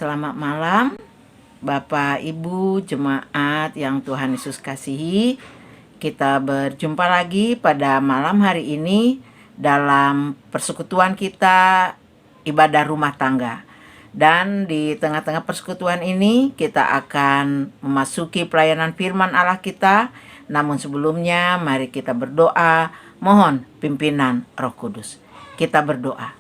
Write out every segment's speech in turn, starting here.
Selamat malam, Bapak, Ibu, jemaat yang Tuhan Yesus kasihi. Kita berjumpa lagi pada malam hari ini dalam persekutuan kita ibadah rumah tangga. Dan di tengah-tengah persekutuan ini kita akan memasuki pelayanan firman Allah kita. Namun sebelumnya mari kita berdoa, mohon pimpinan Roh Kudus. Kita berdoa.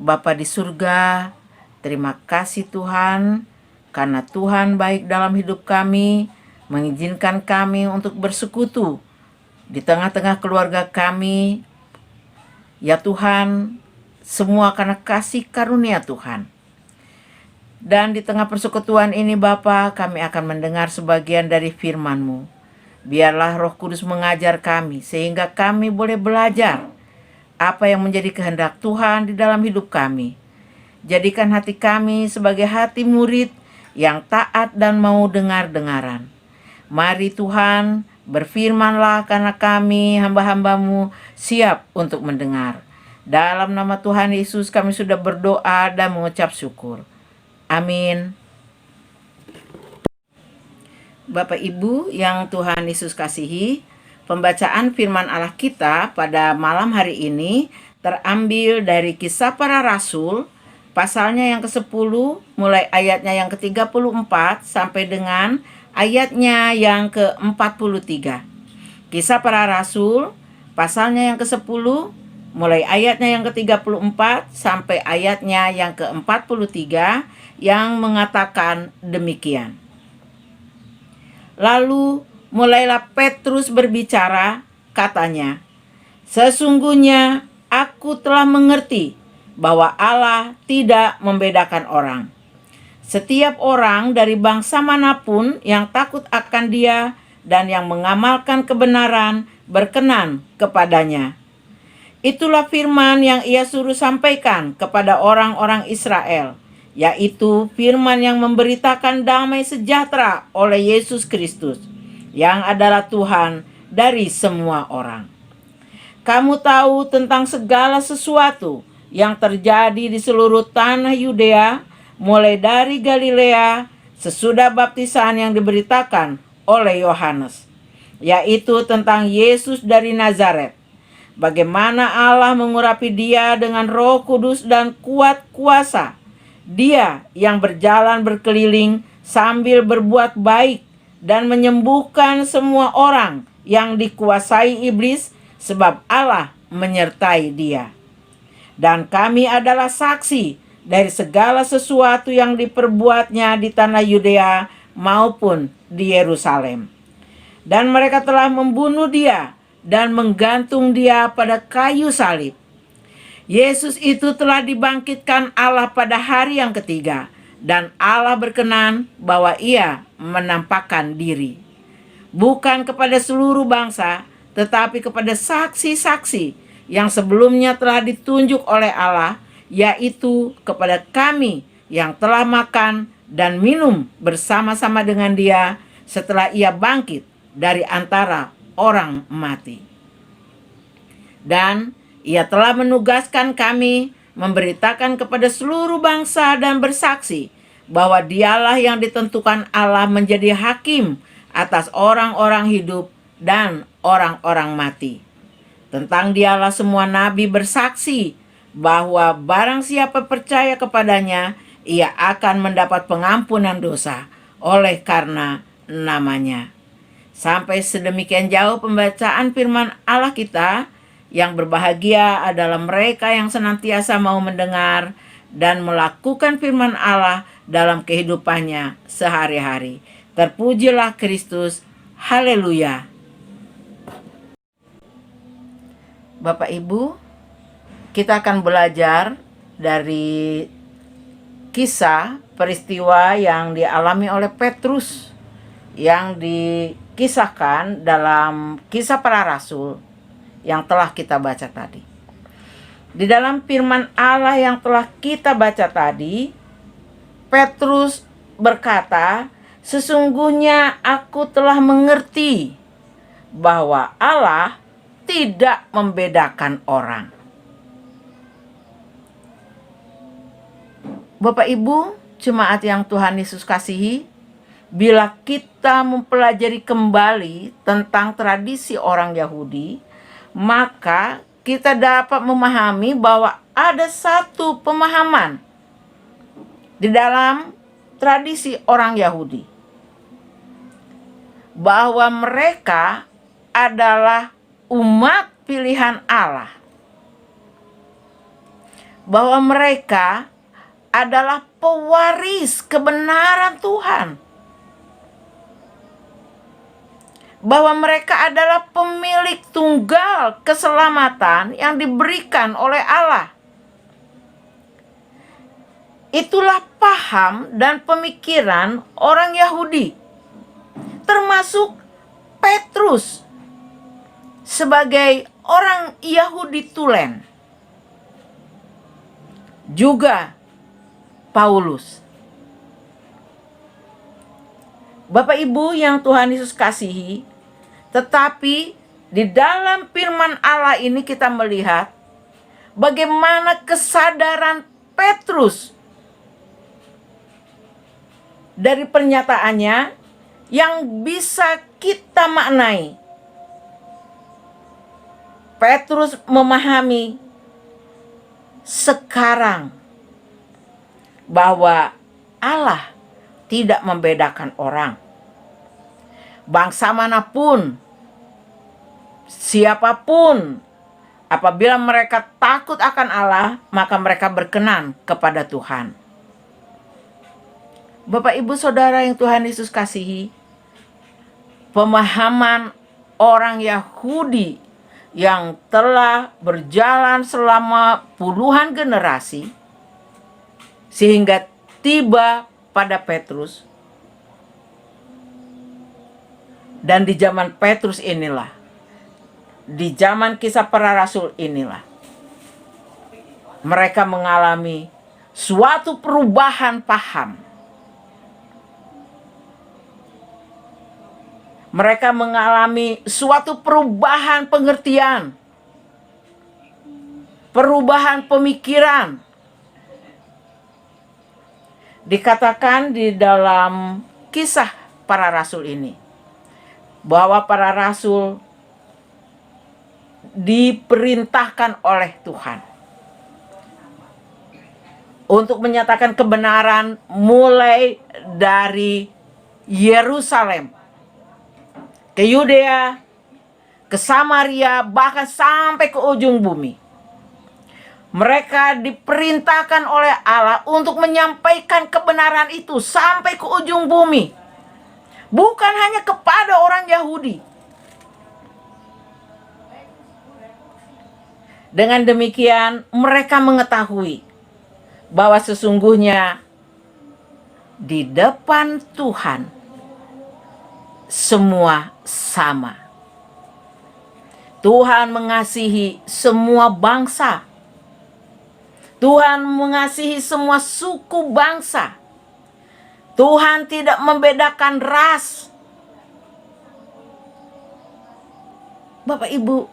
Bapa di surga, terima kasih Tuhan, karena Tuhan baik dalam hidup kami, mengizinkan kami untuk bersekutu di tengah-tengah keluarga kami. Ya Tuhan, semua karena kasih karunia Tuhan. Dan di tengah persekutuan ini Bapa, kami akan mendengar sebagian dari firman-Mu. Biarlah Roh Kudus mengajar kami, sehingga kami boleh belajar apa yang menjadi kehendak Tuhan di dalam hidup kami. Jadikan hati kami sebagai hati murid yang taat dan mau dengar-dengaran. Mari Tuhan, berfirmanlah karena kami hamba-hamba-Mu siap untuk mendengar. Dalam nama Tuhan Yesus kami sudah berdoa dan mengucap syukur. Amin. Bapak Ibu yang Tuhan Yesus kasihi, pembacaan firman Allah kita pada malam hari ini terambil dari Kisah Para Rasul, pasalnya yang ke-10, mulai ayatnya yang ke-34 sampai dengan ayatnya yang ke-43. Kisah Para Rasul, pasalnya yang ke-10, mulai ayatnya yang ke-34 sampai ayatnya yang ke-43 yang mengatakan demikian. Lalu mulailah Petrus berbicara, katanya, "Sesungguhnya aku telah mengerti bahwa Allah tidak membedakan orang. Setiap orang dari bangsa manapun yang takut akan Dia dan yang mengamalkan kebenaran berkenan kepadanya. Itulah firman yang Ia suruh sampaikan kepada orang-orang Israel, yaitu firman yang memberitakan damai sejahtera oleh Yesus Kristus, yang adalah Tuhan dari semua orang. Kamu tahu tentang segala sesuatu yang terjadi di seluruh tanah Yudea, mulai dari Galilea, sesudah baptisan yang diberitakan oleh Yohanes, yaitu tentang Yesus dari Nazaret. Bagaimana Allah mengurapi Dia dengan Roh Kudus dan kuat kuasa. Dia yang berjalan berkeliling sambil berbuat baik dan menyembuhkan semua orang yang dikuasai iblis, sebab Allah menyertai Dia. Dan kami adalah saksi dari segala sesuatu yang diperbuatnya di tanah Yudea maupun di Yerusalem. Dan mereka telah membunuh Dia dan menggantung Dia pada kayu salib. Yesus itu telah dibangkitkan Allah pada hari yang ketiga, dan Allah berkenan bahwa Ia menampakkan diri, bukan kepada seluruh bangsa, tetapi kepada saksi-saksi yang sebelumnya telah ditunjuk oleh Allah, yaitu kepada kami yang telah makan dan minum bersama-sama dengan Dia setelah Ia bangkit dari antara orang mati. Dan Ia telah menugaskan kami memberitakan kepada seluruh bangsa dan bersaksi bahwa Dialah yang ditentukan Allah menjadi hakim atas orang-orang hidup dan orang-orang mati. Tentang Dialah semua nabi bersaksi bahwa barang siapa percaya kepadanya, ia akan mendapat pengampunan dosa oleh karena namanya. Sampai sedemikian jauh pembacaan firman Allah kita. Yang berbahagia adalah mereka yang senantiasa mau mendengar dan melakukan firman Allah dalam kehidupannya sehari-hari. Terpujilah Kristus. Haleluya. Bapak Ibu, kita akan belajar dari kisah peristiwa yang dialami oleh Petrus yang dikisahkan dalam Kisah Para Rasul yang telah kita baca tadi. Di dalam firman Allah yang telah kita baca tadi, Petrus berkata, "Sesungguhnya aku telah mengerti bahwa Allah tidak membedakan orang." Bapak Ibu, jemaat yang Tuhan Yesus kasihi, bila kita mempelajari kembali tentang tradisi orang Yahudi, maka kita dapat memahami bahwa ada satu pemahaman di dalam tradisi orang Yahudi, bahwa mereka adalah umat pilihan Allah, bahwa mereka adalah pewaris kebenaran Tuhan, bahwa mereka adalah pemilik tunggal keselamatan yang diberikan oleh Allah. Itulah paham dan pemikiran orang Yahudi, termasuk Petrus sebagai orang Yahudi tulen, juga Paulus. Bapak Ibu yang Tuhan Yesus kasihi, tetapi di dalam firman Allah ini kita melihat bagaimana kesadaran Petrus dari pernyataannya yang bisa kita maknai. Petrus memahami sekarang bahwa Allah tidak membedakan orang. Bangsa manapun, siapapun, apabila mereka takut akan Allah, maka mereka berkenan kepada Tuhan. Bapak Ibu Saudara yang Tuhan Yesus kasihi, pemahaman orang Yahudi yang telah berjalan selama puluhan generasi sehingga tiba pada Petrus, dan di zaman Petrus inilah, di zaman Kisah Para Rasul inilah, mereka mengalami suatu perubahan paham. Mereka mengalami suatu perubahan pengertian, perubahan pemikiran. Dikatakan di dalam Kisah Para Rasul ini bahwa para rasul diperintahkan oleh Tuhan untuk menyatakan kebenaran mulai dari Yerusalem ke Yudea, ke Samaria, bahkan sampai ke ujung bumi. Mereka diperintahkan oleh Allah untuk menyampaikan kebenaran itu sampai ke ujung bumi. Bukan hanya kepada orang Yahudi. Dengan demikian, mereka mengetahui bahwa sesungguhnya di depan Tuhan semua sama. Tuhan mengasihi semua bangsa. Tuhan mengasihi semua suku bangsa. Tuhan tidak membedakan ras. Bapak Ibu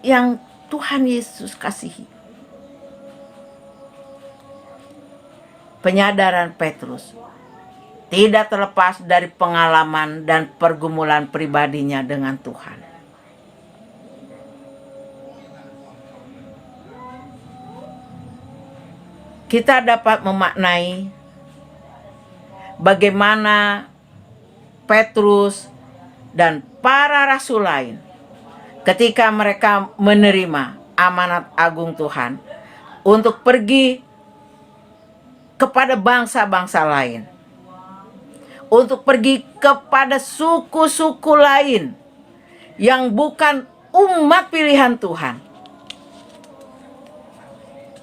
yang Tuhan Yesus kasihi, penyadaran Petrus tidak terlepas dari pengalaman dan pergumulan pribadinya dengan Tuhan. Kita dapat memaknai bagaimana Petrus dan para rasul lain ketika mereka menerima amanat agung Tuhan untuk pergi kepada bangsa-bangsa lain, untuk pergi kepada suku-suku lain yang bukan umat pilihan Tuhan.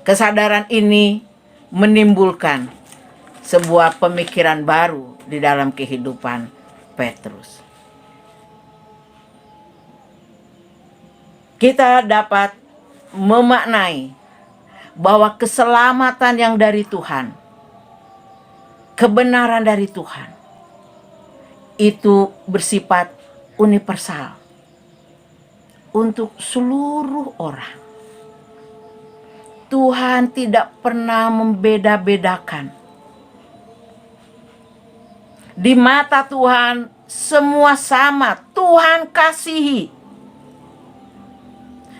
Kesadaran ini menimbulkan sebuah pemikiran baru di dalam kehidupan Petrus. Kita dapat memaknai bahwa keselamatan yang dari Tuhan, kebenaran dari Tuhan, itu bersifat universal untuk seluruh orang. Tuhan tidak pernah membeda-bedakan Di mata Tuhan semua sama. Tuhan kasihi.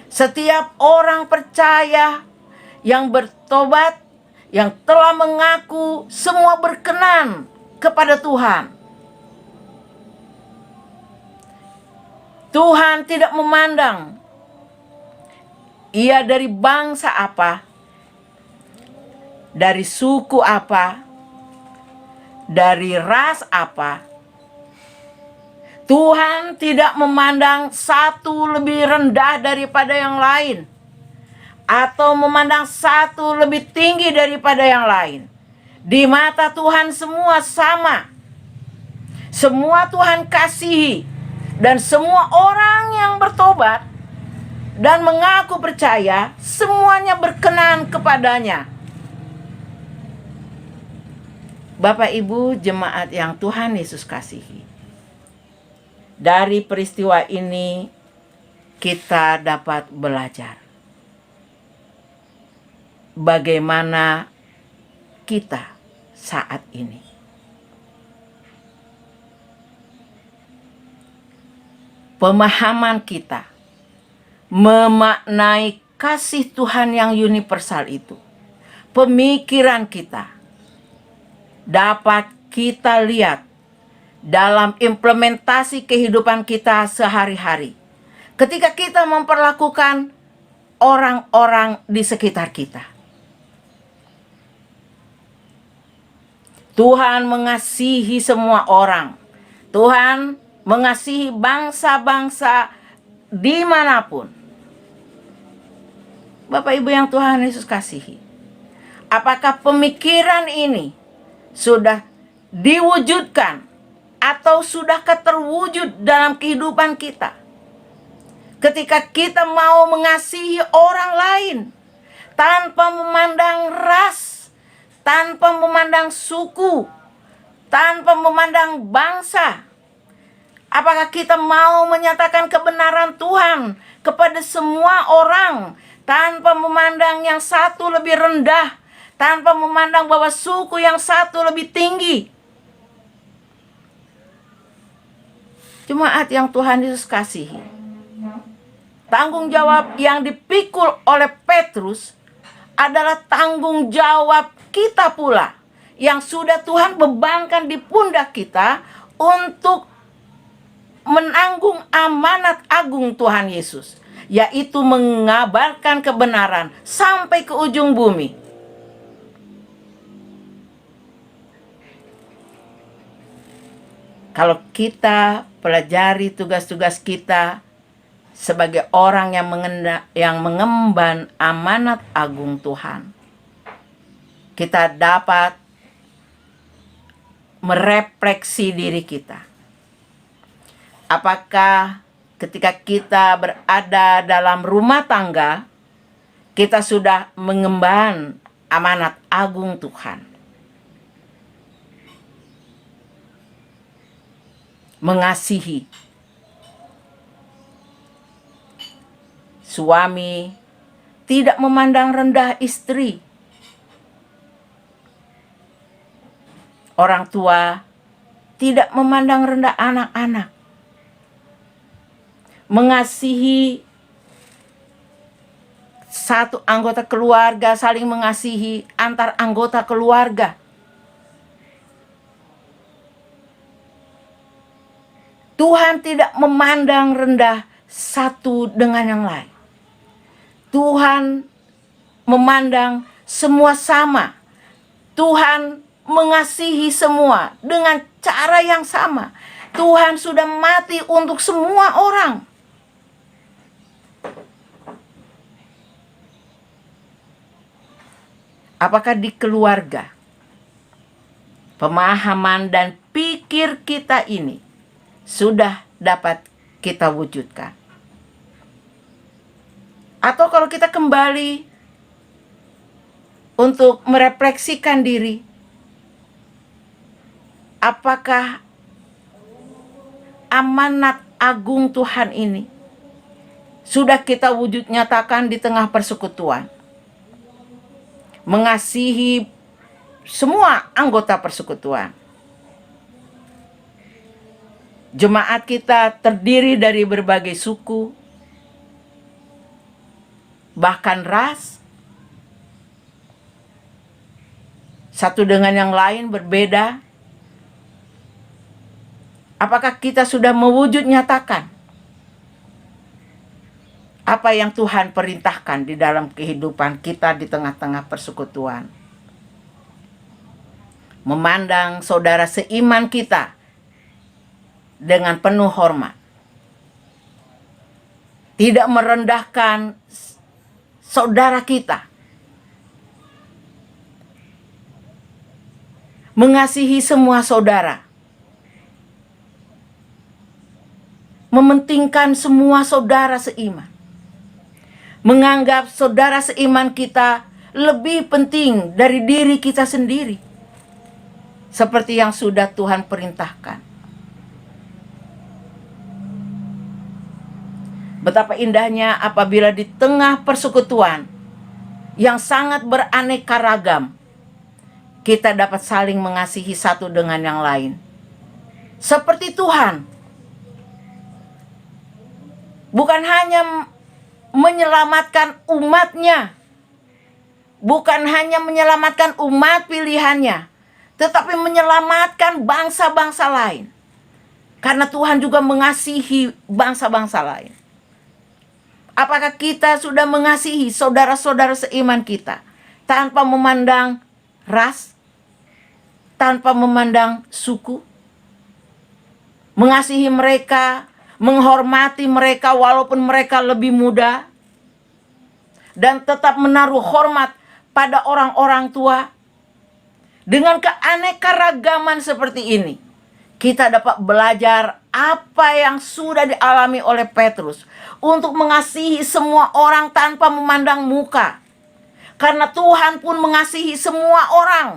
Setiap orang percaya yang bertobat, yang telah mengaku, semua berkenan kepada Tuhan. Tuhan tidak memandang ia dari bangsa apa, dari suku apa, dari ras apa. Tuhan tidak memandang satu lebih rendah daripada yang lain, atau memandang satu lebih tinggi daripada yang lain. Di mata Tuhan semua sama. Semua Tuhan kasihi, dan semua orang yang bertobat dan mengaku percaya, semuanya berkenan kepadanya. Bapak Ibu jemaat yang Tuhan Yesus kasihi, dari peristiwa ini kita dapat belajar bagaimana kita saat ini. Pemahaman kita memaknai kasih Tuhan yang universal itu, pemikiran kita dapat kita lihat dalam implementasi kehidupan kita sehari-hari. Ketika kita memperlakukan orang-orang di sekitar kita. Tuhan mengasihi semua orang. Tuhan mengasihi bangsa-bangsa dimanapun. Bapak Ibu yang Tuhan Yesus kasihi, apakah pemikiran ini sudah diwujudkan atau sudahkah terwujud dalam kehidupan kita? Ketika kita mau mengasihi orang lain tanpa memandang ras, tanpa memandang suku, tanpa memandang bangsa, apakah kita mau menyatakan kebenaran Tuhan kepada semua orang tanpa memandang yang satu lebih rendah, tanpa memandang bahwa suku yang satu lebih tinggi? Jemaat yang Tuhan Yesus kasihi, tanggung jawab yang dipikul oleh Petrus adalah tanggung jawab kita pula, yang sudah Tuhan bebankan di pundak kita untuk menanggung amanat agung Tuhan Yesus, yaitu mengabarkan kebenaran sampai ke ujung bumi. Kalau kita pelajari tugas-tugas kita sebagai orang yang mengemban amanat agung Tuhan, kita dapat merefleksi diri kita. Apakah ketika kita berada dalam rumah tangga, kita sudah mengemban amanat agung Tuhan? Mengasihi. Suami tidak memandang rendah istri. Orang tua tidak memandang rendah anak-anak. Mengasihi satu anggota keluarga, saling mengasihi antar anggota keluarga. Tuhan tidak memandang rendah satu dengan yang lain. Tuhan memandang semua sama. Tuhan mengasihi semua dengan cara yang sama. Tuhan sudah mati untuk semua orang. Apakah di keluarga pemahaman dan pikir kita ini sudah dapat kita wujudkan? Atau kalau kita kembali untuk merefleksikan diri, apakah amanat agung Tuhan ini sudah kita wujud nyatakan di tengah persekutuan? Mengasihi semua anggota persekutuan. Jemaat kita terdiri dari berbagai suku, bahkan ras, satu dengan yang lain berbeda. Apakah kita sudah mewujud nyatakan apa yang Tuhan perintahkan di dalam kehidupan kita di tengah-tengah persekutuan? Memandang saudara seiman kita dengan penuh hormat, tidak merendahkan saudara kita, mengasihi semua saudara, mementingkan semua saudara seiman, menganggap saudara seiman kita lebih penting dari diri kita sendiri, seperti yang sudah Tuhan perintahkan. Betapa indahnya apabila di tengah persekutuan yang sangat beraneka ragam, kita dapat saling mengasihi satu dengan yang lain. Seperti Tuhan, bukan hanya menyelamatkan umatnya, bukan hanya menyelamatkan umat pilihannya, tetapi menyelamatkan bangsa-bangsa lain. Karena Tuhan juga mengasihi bangsa-bangsa lain. Apakah kita sudah mengasihi saudara-saudara seiman kita tanpa memandang ras, tanpa memandang suku? Mengasihi mereka, menghormati mereka walaupun mereka lebih muda, dan tetap menaruh hormat pada orang-orang tua. Dengan keanekaragaman seperti ini, kita dapat belajar apa yang sudah dialami oleh Petrus untuk mengasihi semua orang tanpa memandang muka. Karena Tuhan pun mengasihi semua orang.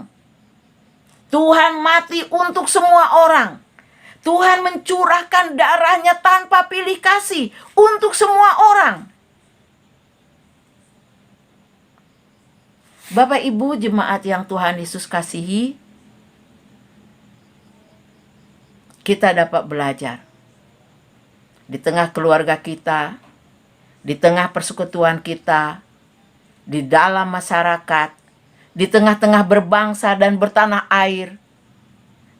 Tuhan mati untuk semua orang. Tuhan mencurahkan darahnya tanpa pilih kasih untuk semua orang. Bapak Ibu jemaat yang Tuhan Yesus kasihi, kita dapat belajar di tengah keluarga kita, di tengah persekutuan kita, di dalam masyarakat, di tengah-tengah berbangsa dan bertanah air.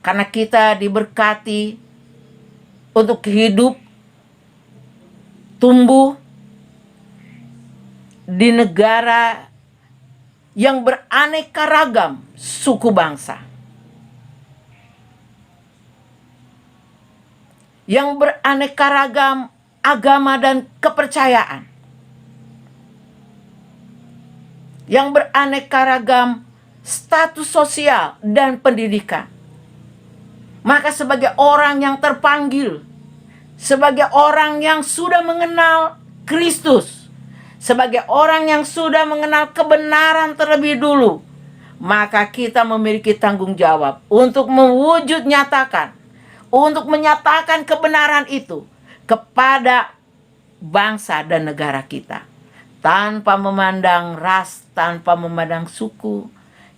Karena kita diberkati untuk hidup, tumbuh di negara yang beraneka ragam suku bangsa, yang beraneka ragam agama dan kepercayaan, yang beraneka ragam status sosial dan pendidikan. Maka sebagai orang yang terpanggil, sebagai orang yang sudah mengenal Kristus, sebagai orang yang sudah mengenal kebenaran terlebih dulu, maka kita memiliki tanggung jawab untuk mewujud nyatakan, untuk menyatakan kebenaran itu kepada bangsa dan negara kita. Tanpa memandang ras, tanpa memandang suku,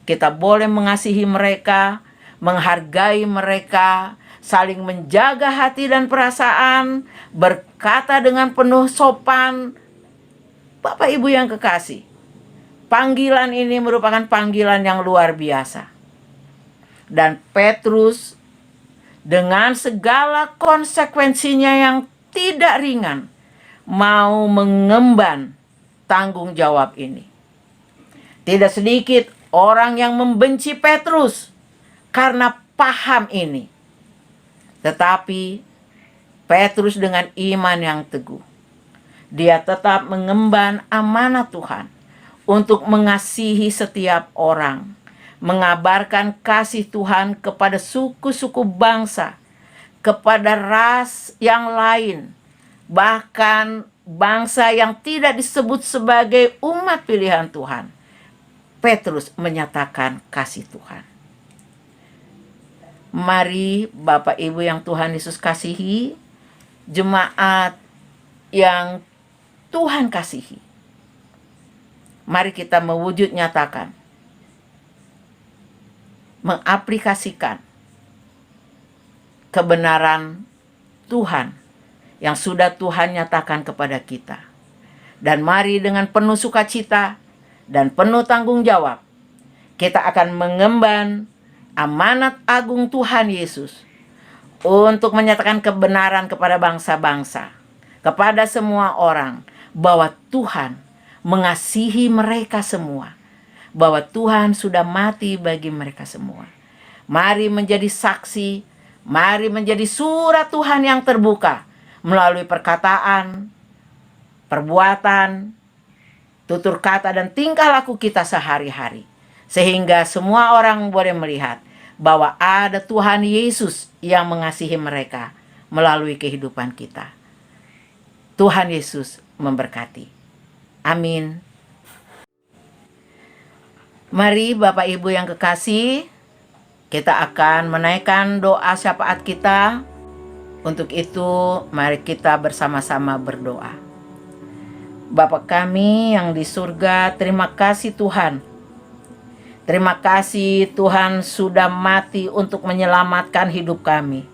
kita boleh mengasihi mereka, menghargai mereka, saling menjaga hati dan perasaan, berkata dengan penuh sopan. Bapak Ibu yang kekasih, panggilan ini merupakan panggilan yang luar biasa. Dan Petrus dengan segala konsekuensinya yang tidak ringan, mau mengemban tanggung jawab ini. Tidak sedikit orang yang membenci Petrus karena paham ini. Tetapi Petrus dengan iman yang teguh, dia tetap mengemban amanat Tuhan untuk mengasihi setiap orang, mengabarkan kasih Tuhan kepada suku-suku bangsa, kepada ras yang lain, bahkan bangsa yang tidak disebut sebagai umat pilihan Tuhan. Petrus menyatakan kasih Tuhan. Mari Bapak Ibu yang Tuhan Yesus kasihi, jemaat yang Tuhan kasihi, mari kita mewujud nyatakan, mengaplikasikan kebenaran Tuhan yang sudah Tuhan nyatakan kepada kita. Dan mari dengan penuh sukacita dan penuh tanggung jawab, kita akan mengemban amanat agung Tuhan Yesus untuk menyatakan kebenaran kepada bangsa-bangsa, kepada semua orang, bahwa Tuhan mengasihi mereka semua, bahwa Tuhan sudah mati bagi mereka semua. Mari menjadi saksi, mari menjadi surat Tuhan yang terbuka melalui perkataan, perbuatan, tutur kata, dan tingkah laku kita sehari-hari. Sehingga semua orang boleh melihat bahwa ada Tuhan Yesus yang mengasihi mereka melalui kehidupan kita. Tuhan Yesus memberkati. Amin. Mari Bapak Ibu yang kekasih, kita akan menaikkan doa syafaat kita. Untuk itu, mari kita bersama-sama berdoa. Bapa kami yang di surga, terima kasih Tuhan. Terima kasih Tuhan sudah mati untuk menyelamatkan hidup kami.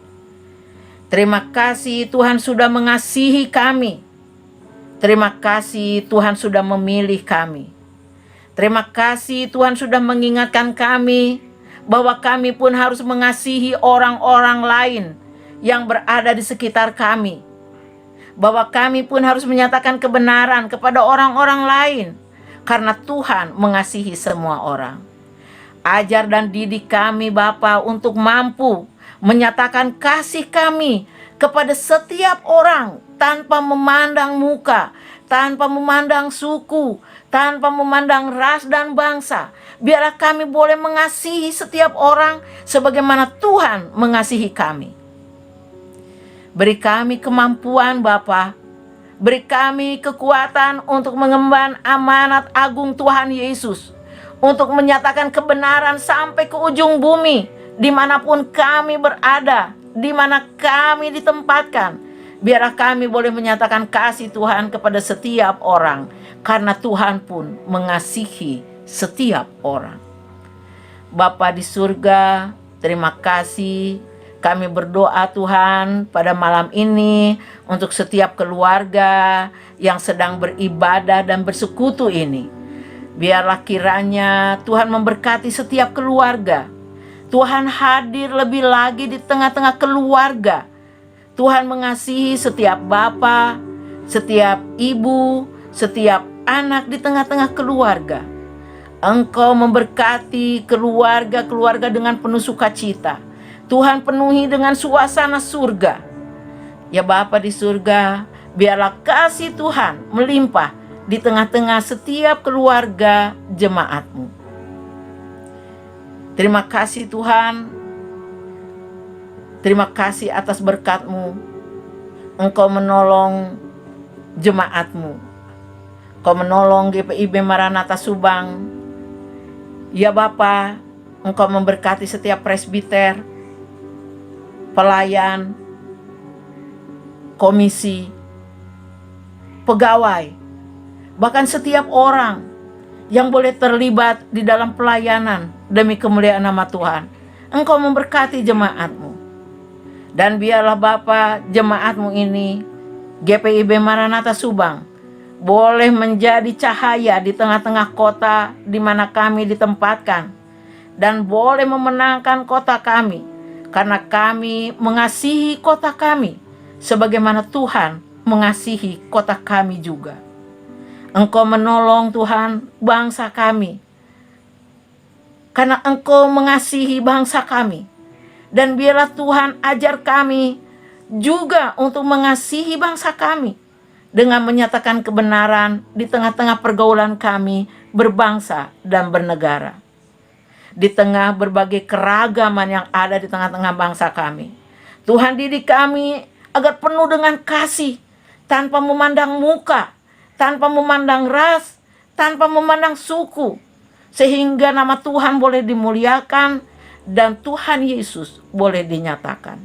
Terima kasih Tuhan sudah mengasihi kami. Terima kasih Tuhan sudah memilih kami. Terima kasih Tuhan sudah mengingatkan kami bahwa kami pun harus mengasihi orang-orang lain yang berada di sekitar kami. Bahwa kami pun harus menyatakan kebenaran kepada orang-orang lain karena Tuhan mengasihi semua orang. Ajar dan didik kami Bapa untuk mampu menyatakan kasih kami kepada setiap orang tanpa memandang muka, tanpa memandang suku, tanpa memandang ras dan bangsa. Biarlah kami boleh mengasihi setiap orang sebagaimana Tuhan mengasihi kami. Beri kami kemampuan Bapa, beri kami kekuatan untuk mengemban amanat agung Tuhan Yesus, untuk menyatakan kebenaran sampai ke ujung bumi, dimanapun kami berada, di mana kami ditempatkan. Biarlah kami boleh menyatakan kasih Tuhan kepada setiap orang, karena Tuhan pun mengasihi setiap orang. Bapa di surga, terima kasih. Kami berdoa Tuhan pada malam ini untuk setiap keluarga yang sedang beribadah dan bersekutu ini. Biarlah kiranya Tuhan memberkati setiap keluarga. Tuhan hadir lebih lagi di tengah-tengah keluarga. Tuhan mengasihi setiap bapa, setiap ibu, setiap anak di tengah-tengah keluarga. Engkau memberkati keluarga-keluarga dengan penuh sukacita. Tuhan penuhi dengan suasana surga. Ya Bapa di surga, biarlah kasih Tuhan melimpah di tengah-tengah setiap keluarga jemaat-Mu. Terima kasih Tuhan. Terima kasih atas berkat-Mu. Engkau menolong jemaat-Mu. Engkau menolong GPIB Maranatha Subang. Ya Bapa, Engkau memberkati setiap presbiter, pelayan, komisi, pegawai, bahkan setiap orang yang boleh terlibat di dalam pelayanan demi kemuliaan nama Tuhan. Engkau memberkati jemaat-Mu. Dan biarlah Bapa, jemaat-Mu ini, GPIB Maranatha Subang, boleh menjadi cahaya di tengah-tengah kota di mana kami ditempatkan, dan boleh memenangkan kota kami, karena kami mengasihi kota kami sebagaimana Tuhan mengasihi kota kami juga. Engkau menolong Tuhan bangsa kami, karena Engkau mengasihi bangsa kami. Dan biarlah Tuhan ajar kami juga untuk mengasihi bangsa kami dengan menyatakan kebenaran di tengah-tengah pergaulan kami berbangsa dan bernegara. Di tengah berbagai keragaman yang ada di tengah-tengah bangsa kami, Tuhan didik kami agar penuh dengan kasih, tanpa memandang muka, tanpa memandang ras, tanpa memandang suku, sehingga nama Tuhan boleh dimuliakan dan Tuhan Yesus boleh dinyatakan.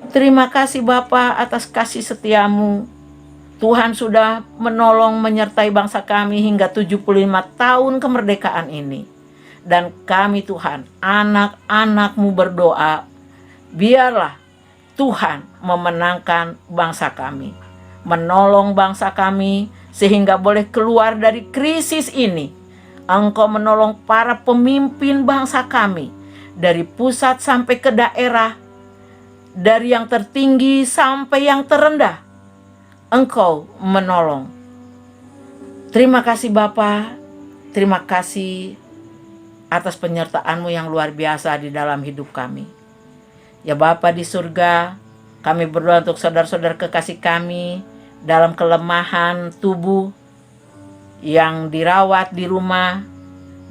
Terima kasih Bapa atas kasih setia-Mu. Tuhan sudah menolong menyertai bangsa kami hingga 75 tahun kemerdekaan ini. Dan kami Tuhan, anak-anak-Mu berdoa, biarlah Tuhan memenangkan bangsa kami, menolong bangsa kami sehingga boleh keluar dari krisis ini. Engkau menolong para pemimpin bangsa kami dari pusat sampai ke daerah, dari yang tertinggi sampai yang terendah. Engkau menolong. Terima kasih Bapa, terima kasih atas penyertaan-Mu yang luar biasa di dalam hidup kami. Ya Bapa di surga, kami berdoa untuk saudara-saudara kekasih kami dalam kelemahan tubuh, yang dirawat di rumah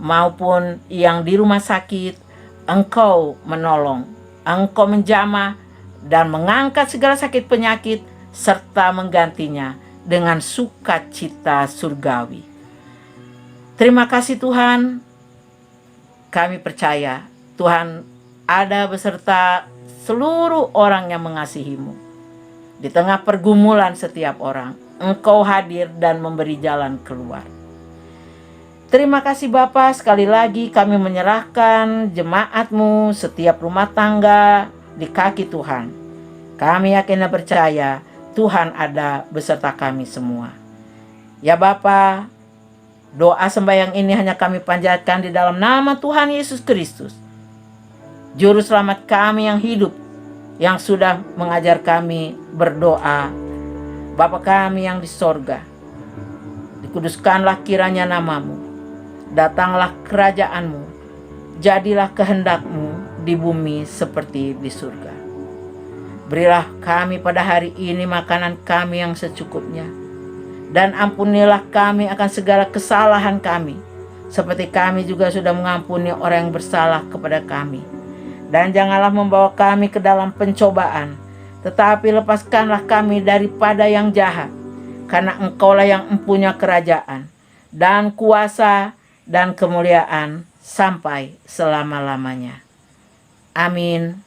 maupun yang di rumah sakit. Engkau menolong, Engkau menjamah dan mengangkat segala sakit penyakit serta menggantinya dengan sukacita surgawi. Terima kasih Tuhan. Kami percaya Tuhan ada beserta seluruh orang yang mengasihi-Mu. Di tengah pergumulan setiap orang, Engkau hadir dan memberi jalan keluar. Terima kasih Bapa, sekali lagi kami menyerahkan jemaat-Mu, setiap rumah tangga di kaki Tuhan. Kami yakin dan percaya Tuhan ada beserta kami semua. Ya Bapa, doa sembahyang ini hanya kami panjatkan di dalam nama Tuhan Yesus Kristus, Juru Selamat kami yang hidup, yang sudah mengajar kami berdoa. Bapa kami yang di sorga, dikuduskanlah kiranya nama-Mu, datanglah kerajaan-Mu, jadilah kehendak-Mu di bumi seperti di surga. Berilah kami pada hari ini makanan kami yang secukupnya, dan ampunilah kami akan segala kesalahan kami, seperti kami juga sudah mengampuni orang yang bersalah kepada kami. Dan janganlah membawa kami ke dalam pencobaan, tetapi lepaskanlah kami daripada yang jahat, karena Engkaulah yang mempunyai kerajaan, dan kuasa, dan kemuliaan, sampai selama-lamanya. Amin.